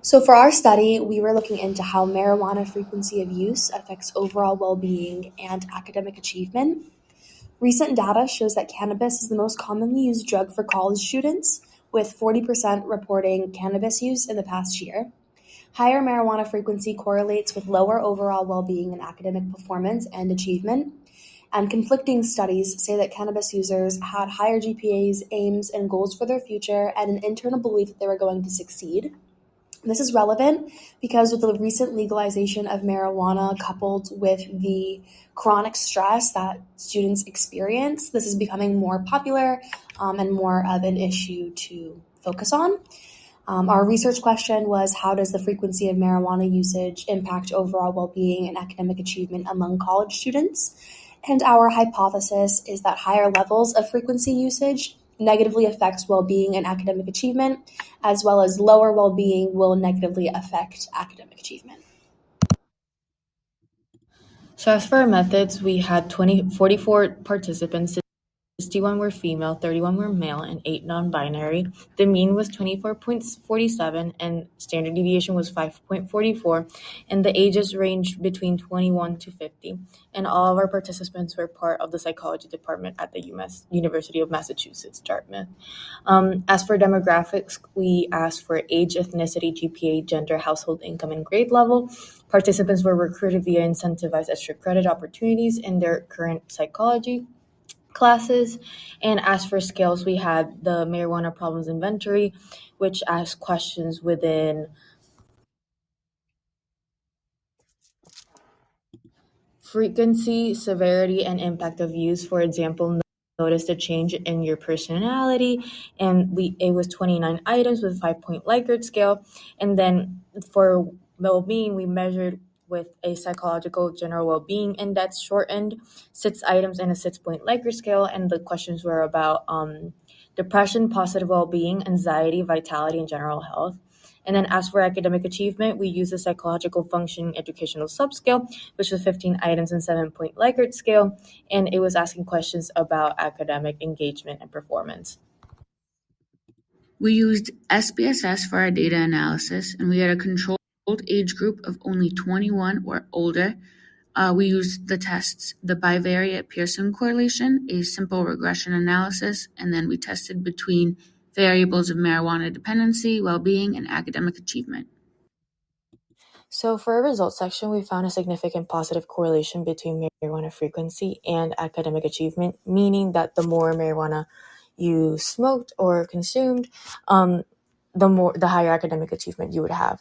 So, for our study, we were looking into how marijuana frequency of use affects overall well being and academic achievement. Recent data shows that cannabis is the most commonly used drug for college students, with 40% reporting cannabis use in the past year. Higher marijuana frequency correlates with lower overall well being and academic performance and achievement. And conflicting studies say that cannabis users had higher GPAs, aims, and goals for their future, and an internal belief that they were going to succeed. This is relevant because with the recent legalization of marijuana coupled with the chronic stress that students experience, this is becoming more popular and more of an issue to focus on. Our research question was, how does the frequency of marijuana usage impact overall well-being and academic achievement among college students? And our hypothesis is that higher levels of frequency usage negatively affects well-being and academic achievement, as well as lower well-being will negatively affect academic achievement. So as for our methods, we had 44 participants. 61 were female, 31 were male, and 8 non-binary. The mean was 24.47, and standard deviation was 5.44, and the ages ranged between 21 to 50. And all of our participants were part of the psychology department at the University of Massachusetts, Dartmouth. As for demographics, we asked for age, ethnicity, GPA, gender, household income, and grade level. Participants were recruited via incentivized extra credit opportunities in their current psychology classes. And as for scales, we had the marijuana problems inventory, which asked questions within frequency, severity, and impact of use. For example, notice the change in your personality, and it was 29 items with 5-point Likert scale. And then for well-being, we measured with a psychological general well-being index shortened, 6 items and a 6-point Likert scale. And the questions were about depression, positive well-being, anxiety, vitality, and general health. And then as for academic achievement, we use the psychological functioning educational subscale, which was 15 items and 7-point Likert scale. And it was asking questions about academic engagement and performance. We used SPSS for our data analysis, and we had a controlled age group of only 21 or older. We used the tests, the bivariate Pearson correlation, a simple regression analysis, and then we tested between variables of marijuana dependency, well-being, and academic achievement. So for our results section, we found a significant positive correlation between marijuana frequency and academic achievement, meaning that the more marijuana you smoked or consumed, the higher academic achievement you would have.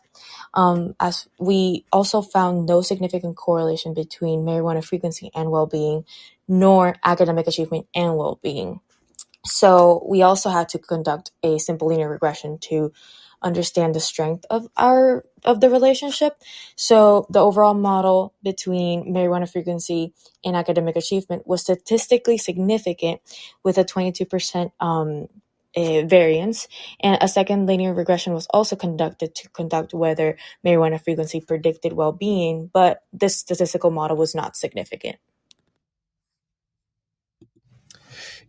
As we also found no significant correlation between marijuana frequency and well-being, nor academic achievement and well-being. So we also had to conduct a simple linear regression to understand the strength of the relationship. So the overall model between marijuana frequency and academic achievement was statistically significant with a 22% variance. And a second linear regression was also conducted to conduct whether marijuana frequency predicted well-being, but this statistical model was not significant.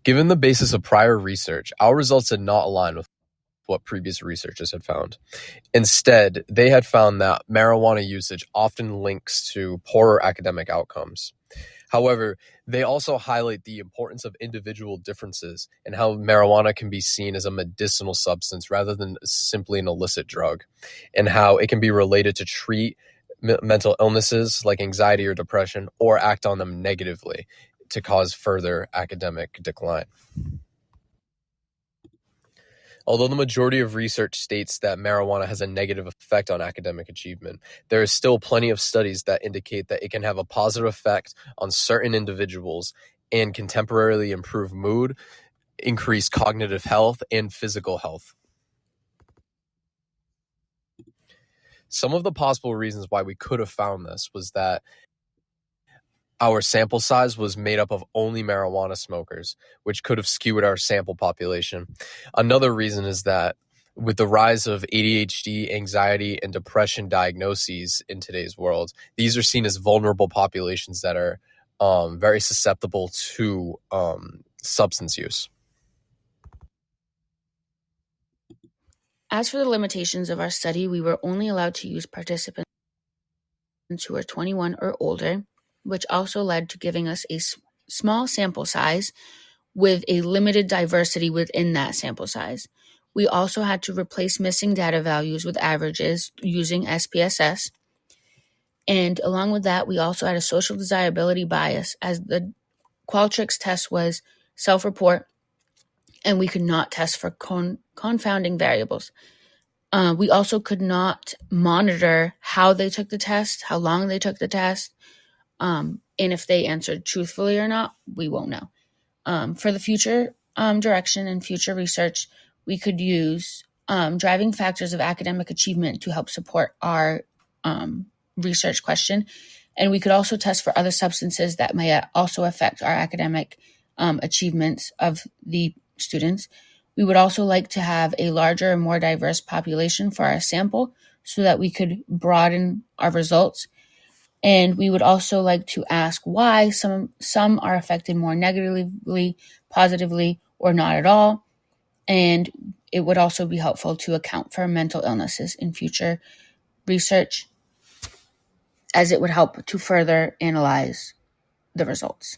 Given the basis of prior research, our results did not align with what previous researchers had found. Instead, they had found that marijuana usage often links to poorer academic outcomes. However, they also highlight the importance of individual differences and how marijuana can be seen as a medicinal substance rather than simply an illicit drug, and how it can be related to treat mental illnesses like anxiety or depression or act on them negatively to cause further academic decline. Although the majority of research states that marijuana has a negative effect on academic achievement, there is still plenty of studies that indicate that it can have a positive effect on certain individuals and can temporarily improve mood, increase cognitive health, and physical health. Some of the possible reasons why we could have found this was that our sample size was made up of only marijuana smokers, which could have skewed our sample population. Another reason is that with the rise of ADHD, anxiety, and depression diagnoses in today's world, these are seen as vulnerable populations that are very susceptible to substance use. As for the limitations of our study, we were only allowed to use participants who were 21 or older, which also led to giving us a small sample size with a limited diversity within that sample size. We also had to replace missing data values with averages using SPSS. And along with that, we also had a social desirability bias, as the Qualtrics test was self-report, and we could not test for confounding variables. We also could not monitor how they took the test, how long they took the test, and if they answered truthfully or not, we won't know. For the future direction and future research, we could use driving factors of academic achievement to help support our research question. And we could also test for other substances that may also affect our academic achievements of the students. We would also like to have a larger and more diverse population for our sample so that we could broaden our results. And we would also like to ask why some are affected more negatively, positively, or not at all. And it would also be helpful to account for mental illnesses in future research, as it would help to further analyze the results.